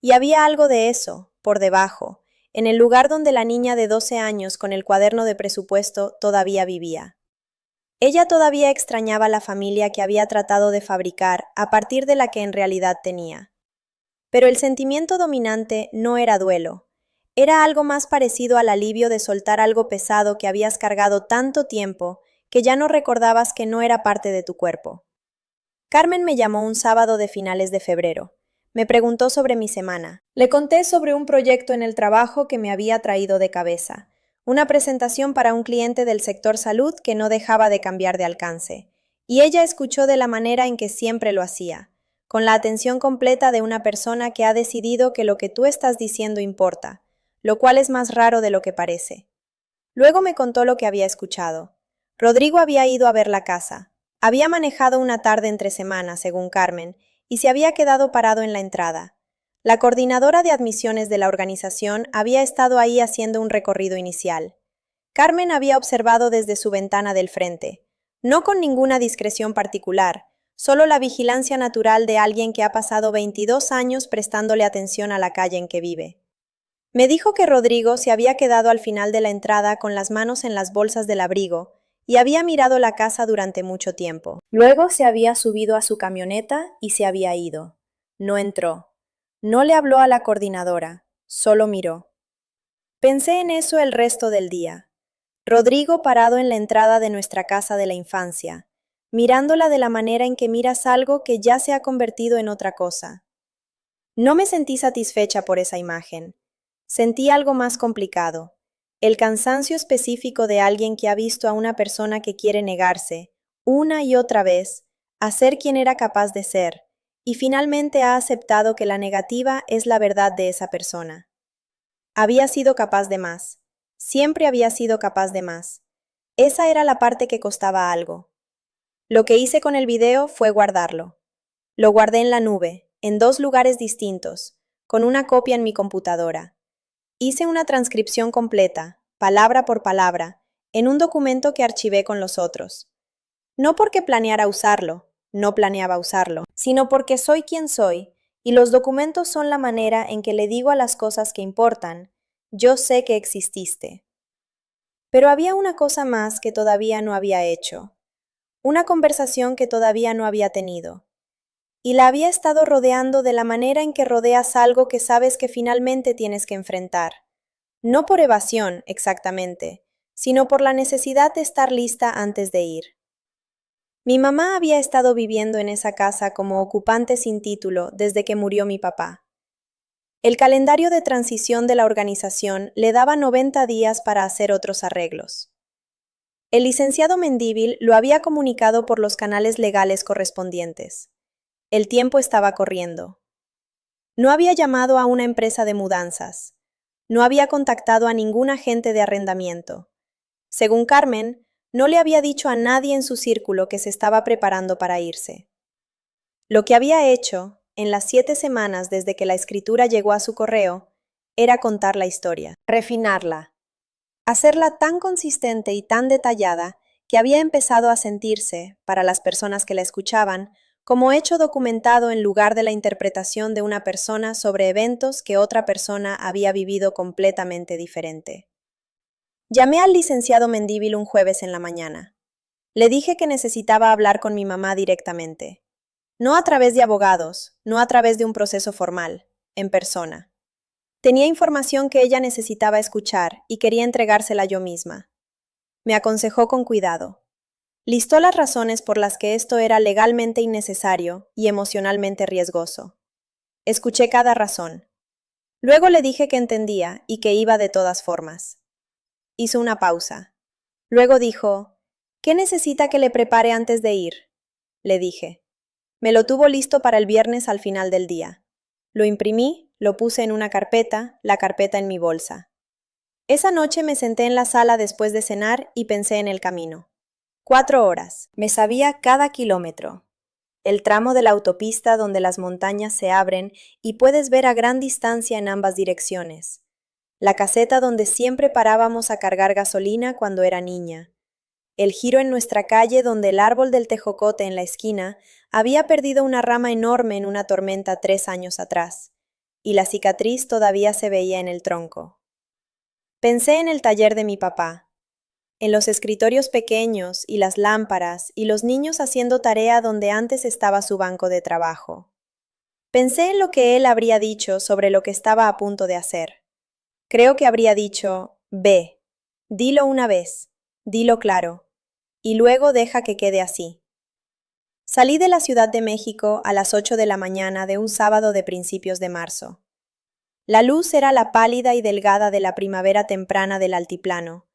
Y había algo de eso, por debajo, en el lugar donde la niña de 12 años con el cuaderno de presupuesto todavía vivía. Ella todavía extrañaba la familia que había tratado de fabricar a partir de la que en realidad tenía. Pero el sentimiento dominante no era duelo. Era algo más parecido al alivio de soltar algo pesado que habías cargado tanto tiempo que ya no recordabas que no era parte de tu cuerpo. Carmen me llamó un sábado de finales de febrero. Me preguntó sobre mi semana. Le conté sobre un proyecto en el trabajo que me había traído de cabeza, una presentación para un cliente del sector salud que no dejaba de cambiar de alcance. Y ella escuchó de la manera en que siempre lo hacía, con la atención completa de una persona que ha decidido que lo que tú estás diciendo importa, lo cual es más raro de lo que parece. Luego me contó lo que había escuchado. Rodrigo había ido a ver la casa. Había manejado una tarde entre semana, según Carmen, y se había quedado parado en la entrada. La coordinadora de admisiones de la organización había estado ahí haciendo un recorrido inicial. Carmen había observado desde su ventana del frente, no con ninguna discreción particular, solo la vigilancia natural de alguien que ha pasado 22 años prestándole atención a la calle en que vive. Me dijo que Rodrigo se había quedado al final de la entrada con las manos en las bolsas del abrigo y había mirado la casa durante mucho tiempo. Luego se había subido a su camioneta y se había ido. No entró. No le habló a la coordinadora, solo miró. Pensé en eso el resto del día. Rodrigo parado en la entrada de nuestra casa de la infancia, mirándola de la manera en que miras algo que ya se ha convertido en otra cosa. No me sentí satisfecha por esa imagen. Sentí algo más complicado, el cansancio específico de alguien que ha visto a una persona que quiere negarse, una y otra vez, a ser quien era capaz de ser, y finalmente ha aceptado que la negativa es la verdad de esa persona. Había sido capaz de más. Siempre había sido capaz de más. Esa era la parte que costaba algo. Lo que hice con el video fue guardarlo. Lo guardé en la nube, en 2 lugares distintos, con una copia en mi computadora. Hice una transcripción completa, palabra por palabra, en un documento que archivé con los otros. No porque planeara usarlo, no planeaba usarlo, sino porque soy quien soy, y los documentos son la manera en que le digo a las cosas que importan, yo sé que exististe. Pero había una cosa más que todavía no había hecho, una conversación que todavía no había tenido. Y la había estado rodeando de la manera en que rodeas algo que sabes que finalmente tienes que enfrentar. No por evasión, exactamente, sino por la necesidad de estar lista antes de ir. Mi mamá había estado viviendo en esa casa como ocupante sin título desde que murió mi papá. El calendario de transición de la organización le daba 90 días para hacer otros arreglos. El licenciado Mendívil lo había comunicado por los canales legales correspondientes. El tiempo estaba corriendo. No había llamado a una empresa de mudanzas. No había contactado a ningún agente de arrendamiento. Según Carmen, no le había dicho a nadie en su círculo que se estaba preparando para irse. Lo que había hecho, en las 7 semanas desde que la escritura llegó a su correo, era contar la historia, refinarla, hacerla tan consistente y tan detallada que había empezado a sentirse, para las personas que la escuchaban, como hecho documentado en lugar de la interpretación de una persona sobre eventos que otra persona había vivido completamente diferente. Llamé al licenciado Mendívil un jueves en la mañana. Le dije que necesitaba hablar con mi mamá directamente. No a través de abogados, no a través de un proceso formal, en persona. Tenía información que ella necesitaba escuchar y quería entregársela yo misma. Me aconsejó con cuidado. Listó las razones por las que esto era legalmente innecesario y emocionalmente riesgoso. Escuché cada razón. Luego le dije que entendía y que iba de todas formas. Hizo una pausa. Luego dijo, ¿qué necesita que le prepare antes de ir? Le dije. Me lo tuvo listo para el viernes al final del día. Lo imprimí, lo puse en una carpeta, la carpeta en mi bolsa. Esa noche me senté en la sala después de cenar y pensé en el camino. 4 horas. Me sabía cada kilómetro. El tramo de la autopista donde las montañas se abren y puedes ver a gran distancia en ambas direcciones. La caseta donde siempre parábamos a cargar gasolina cuando era niña. El giro en nuestra calle donde el árbol del tejocote en la esquina había perdido una rama enorme en una tormenta 3 años atrás, y la cicatriz todavía se veía en el tronco. Pensé en el taller de mi papá. en los escritorios pequeños y las lámparas y los niños haciendo tarea donde antes estaba su banco de trabajo. Pensé en lo que él habría dicho sobre lo que estaba a punto de hacer. Creo que habría dicho, ve, dilo una vez, dilo claro, y luego deja que quede así. Salí de la Ciudad de México a las 8 de la mañana de un sábado de principios de marzo. La luz era la pálida y delgada de la primavera temprana del altiplano,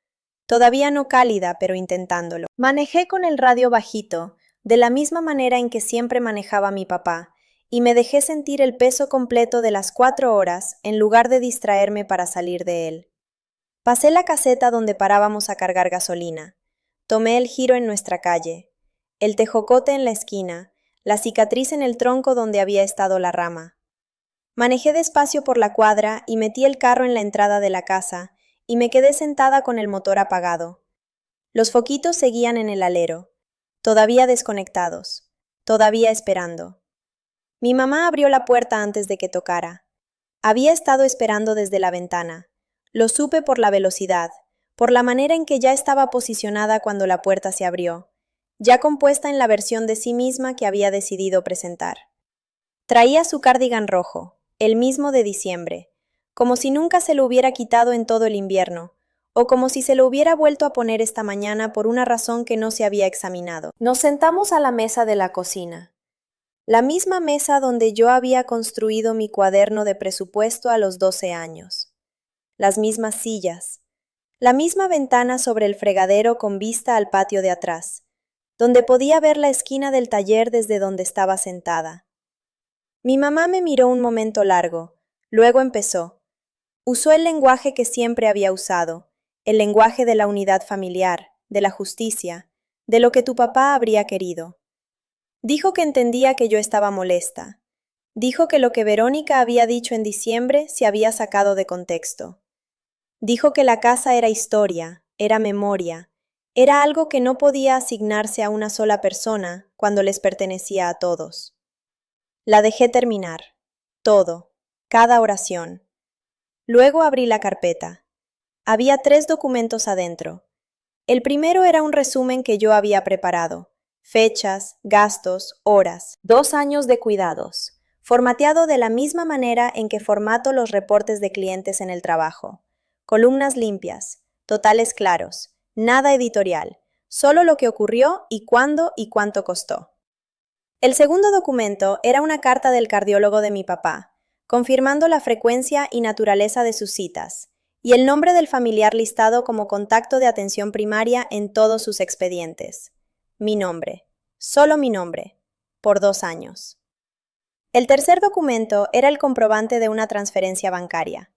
todavía no cálida, pero intentándolo. Manejé con el radio bajito, de la misma manera en que siempre manejaba mi papá, y me dejé sentir el peso completo de las 4 horas en lugar de distraerme para salir de él. Pasé la caseta donde parábamos a cargar gasolina. Tomé el giro en nuestra calle. El tejocote en la esquina, la cicatriz en el tronco donde había estado la rama. Manejé despacio por la cuadra y metí el carro en la entrada de la casa, y me quedé sentada con el motor apagado. Los foquitos seguían en el alero, todavía desconectados, todavía esperando. Mi mamá abrió la puerta antes de que tocara. Había estado esperando desde la ventana. Lo supe por la velocidad, por la manera en que ya estaba posicionada cuando la puerta se abrió, ya compuesta en la versión de sí misma que había decidido presentar. Traía su cardigan rojo, el mismo de diciembre, como si nunca se lo hubiera quitado en todo el invierno, o como si se lo hubiera vuelto a poner esta mañana por una razón que no se había examinado. Nos sentamos a la mesa de la cocina. La misma mesa donde yo había construido mi cuaderno de presupuesto a los 12 años. Las mismas sillas. La misma ventana sobre el fregadero con vista al patio de atrás, donde podía ver la esquina del taller desde donde estaba sentada. Mi mamá me miró un momento largo, luego empezó. Usó el lenguaje que siempre había usado, el lenguaje de la unidad familiar, de la justicia, de lo que tu papá habría querido. Dijo que entendía que yo estaba molesta. Dijo que lo que Verónica había dicho en diciembre se había sacado de contexto. Dijo que la casa era historia, era memoria, era algo que no podía asignarse a una sola persona cuando les pertenecía a todos. La dejé terminar. Todo, cada oración. Luego abrí la carpeta. Había 3 documentos adentro. El primero era un resumen que yo había preparado. Fechas, gastos, horas, 2 años de cuidados, formateado de la misma manera en que formato los reportes de clientes en el trabajo. Columnas limpias, totales claros, nada editorial, solo lo que ocurrió y cuándo y cuánto costó. El segundo documento era una carta del cardiólogo de mi papá, confirmando la frecuencia y naturaleza de sus citas, y el nombre del familiar listado como contacto de atención primaria en todos sus expedientes. Mi nombre, solo mi nombre, por 2 años. El tercer documento era el comprobante de una transferencia bancaria.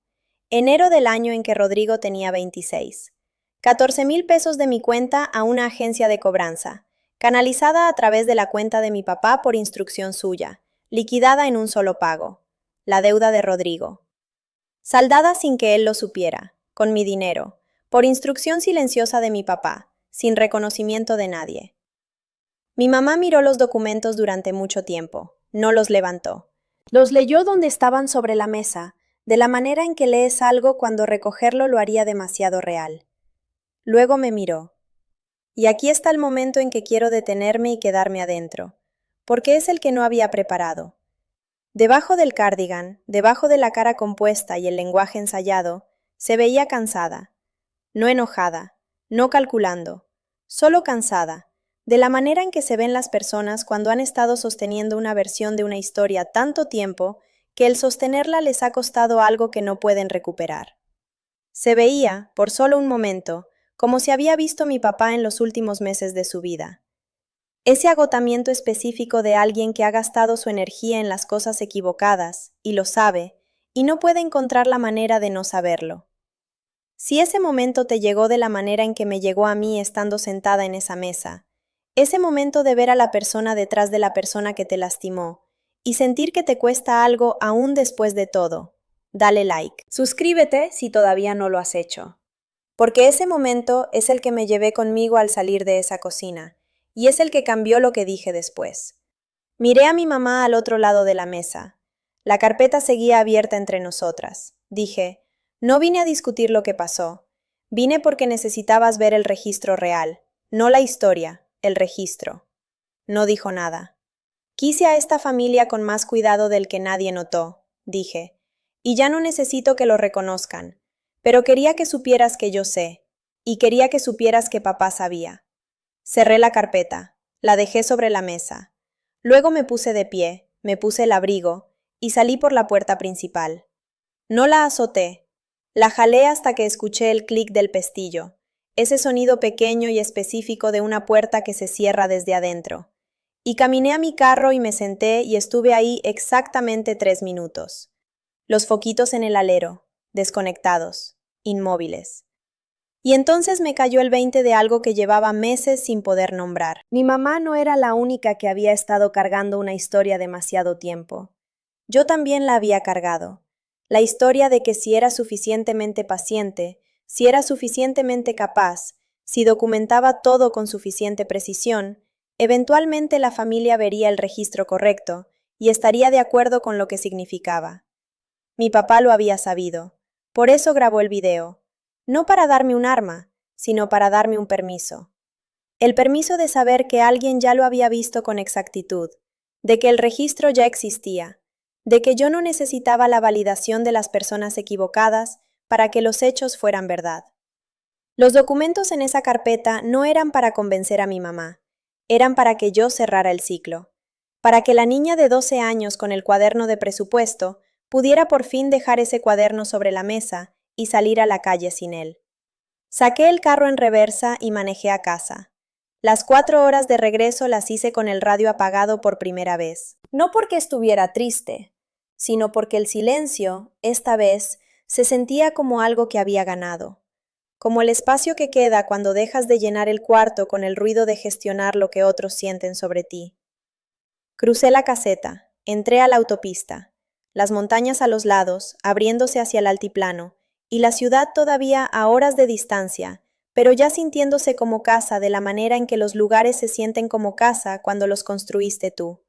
Enero del año en que Rodrigo tenía 26. 14,000 pesos de mi cuenta a una agencia de cobranza, canalizada a través de la cuenta de mi papá por instrucción suya, liquidada en un solo pago. La deuda de Rodrigo. Saldada sin que él lo supiera, con mi dinero, por instrucción silenciosa de mi papá, sin reconocimiento de nadie. Mi mamá miró los documentos durante mucho tiempo, no los levantó. Los leyó donde estaban sobre la mesa, de la manera en que lees algo cuando recogerlo lo haría demasiado real. Luego me miró. Y aquí está el momento en que quiero detenerme y quedarme adentro, porque es el que no había preparado. Debajo del cardigan, debajo de la cara compuesta y el lenguaje ensayado, se veía cansada, no enojada, no calculando, solo cansada, de la manera en que se ven las personas cuando han estado sosteniendo una versión de una historia tanto tiempo que el sostenerla les ha costado algo que no pueden recuperar. Se veía, por solo un momento, como si había visto mi papá en los últimos meses de su vida. Ese agotamiento específico de alguien que ha gastado su energía en las cosas equivocadas, y lo sabe, y no puede encontrar la manera de no saberlo. Si ese momento te llegó de la manera en que me llegó a mí estando sentada en esa mesa, ese momento de ver a la persona detrás de la persona que te lastimó, y sentir que te cuesta algo aún después de todo, dale like. Suscríbete si todavía no lo has hecho. Porque ese momento es el que me llevé conmigo al salir de esa cocina, y es el que cambió lo que dije después. Miré a mi mamá al otro lado de la mesa. La carpeta seguía abierta entre nosotras. Dije, no vine a discutir lo que pasó. Vine porque necesitabas ver el registro real, no la historia, el registro. No dijo nada. Quise a esta familia con más cuidado del que nadie notó, dije, y ya no necesito que lo reconozcan, pero quería que supieras que yo sé, y quería que supieras que papá sabía. Cerré la carpeta, la dejé sobre la mesa. Luego me puse de pie, me puse el abrigo, y salí por la puerta principal. No la azoté. La jalé hasta que escuché el clic del pestillo, ese sonido pequeño y específico de una puerta que se cierra desde adentro. Y caminé a mi carro y me senté y estuve ahí exactamente 3 minutos. Los foquitos en el alero, desconectados, inmóviles. Y entonces me cayó el 20 de algo que llevaba meses sin poder nombrar. Mi mamá no era la única que había estado cargando una historia demasiado tiempo. Yo también la había cargado. La historia de que si era suficientemente paciente, si era suficientemente capaz, si documentaba todo con suficiente precisión, eventualmente la familia vería el registro correcto y estaría de acuerdo con lo que significaba. Mi papá lo había sabido. Por eso grabó el video. No para darme un arma, sino para darme un permiso. El permiso de saber que alguien ya lo había visto con exactitud, de que el registro ya existía, de que yo no necesitaba la validación de las personas equivocadas para que los hechos fueran verdad. Los documentos en esa carpeta no eran para convencer a mi mamá, eran para que yo cerrara el ciclo, para que la niña de 12 años con el cuaderno de presupuesto pudiera por fin dejar ese cuaderno sobre la mesa y salir a la calle sin él. Saqué el carro en reversa y manejé a casa. Las 4 horas de regreso las hice con el radio apagado por primera vez. No porque estuviera triste, sino porque el silencio, esta vez, se sentía como algo que había ganado. Como el espacio que queda cuando dejas de llenar el cuarto con el ruido de gestionar lo que otros sienten sobre ti. Crucé la caseta, entré a la autopista, las montañas a los lados, abriéndose hacia el altiplano, y la ciudad todavía a horas de distancia, pero ya sintiéndose como casa de la manera en que los lugares se sienten como casa cuando los construiste tú.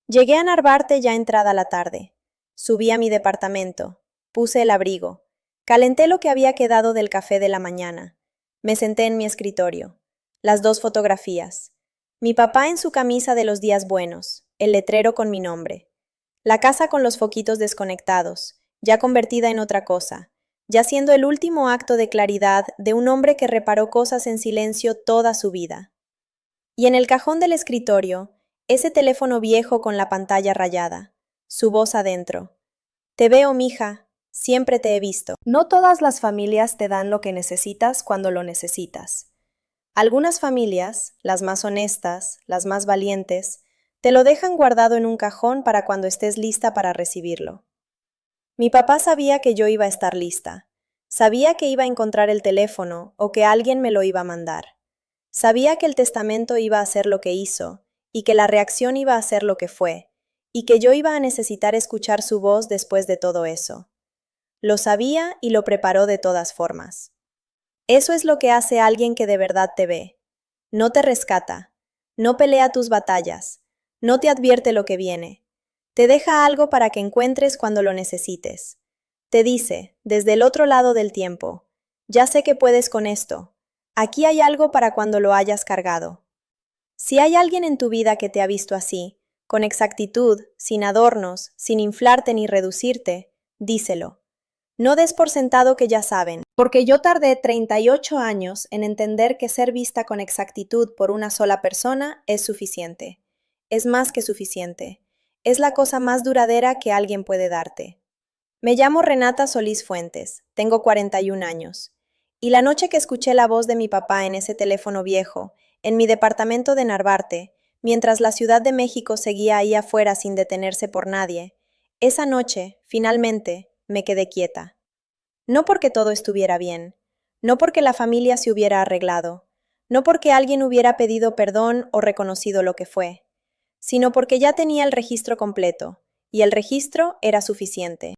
Llegué a Narvarte ya entrada la tarde. Subí a mi departamento, puse el abrigo, calenté lo que había quedado del café de la mañana, me senté en mi escritorio, las 2 fotografías, mi papá en su camisa de los días buenos, el letrero con mi nombre, la casa con los foquitos desconectados, ya convertida en otra cosa, ya siendo el último acto de claridad de un hombre que reparó cosas en silencio toda su vida. Y en el cajón del escritorio, ese teléfono viejo con la pantalla rayada, su voz adentro. Te veo, mija, siempre te he visto. No todas las familias te dan lo que necesitas cuando lo necesitas. Algunas familias, las más honestas, las más valientes, te lo dejan guardado en un cajón para cuando estés lista para recibirlo. Mi papá sabía que yo iba a estar lista. Sabía que iba a encontrar el teléfono o que alguien me lo iba a mandar. Sabía que el testamento iba a hacer lo que hizo, y que la reacción iba a ser lo que fue, y que yo iba a necesitar escuchar su voz después de todo eso. Lo sabía y lo preparó de todas formas. Eso es lo que hace alguien que de verdad te ve. No te rescata, no pelea tus batallas, no te advierte lo que viene. Te deja algo para que encuentres cuando lo necesites. Te dice, desde el otro lado del tiempo, ya sé que puedes con esto. Aquí hay algo para cuando lo hayas cargado. Si hay alguien en tu vida que te ha visto así, con exactitud, sin adornos, sin inflarte ni reducirte, díselo. No des por sentado que ya saben, porque yo tardé 38 años en entender que ser vista con exactitud por una sola persona es suficiente. Es más que suficiente. Es la cosa más duradera que alguien puede darte. Me llamo Renata Solís Fuentes, tengo 41 años. Y la noche que escuché la voz de mi papá en ese teléfono viejo, en mi departamento de Narvarte, mientras la Ciudad de México seguía ahí afuera sin detenerse por nadie, esa noche, finalmente, me quedé quieta. No porque todo estuviera bien, no porque la familia se hubiera arreglado, no porque alguien hubiera pedido perdón o reconocido lo que fue, sino porque ya tenía el registro completo, y el registro era suficiente.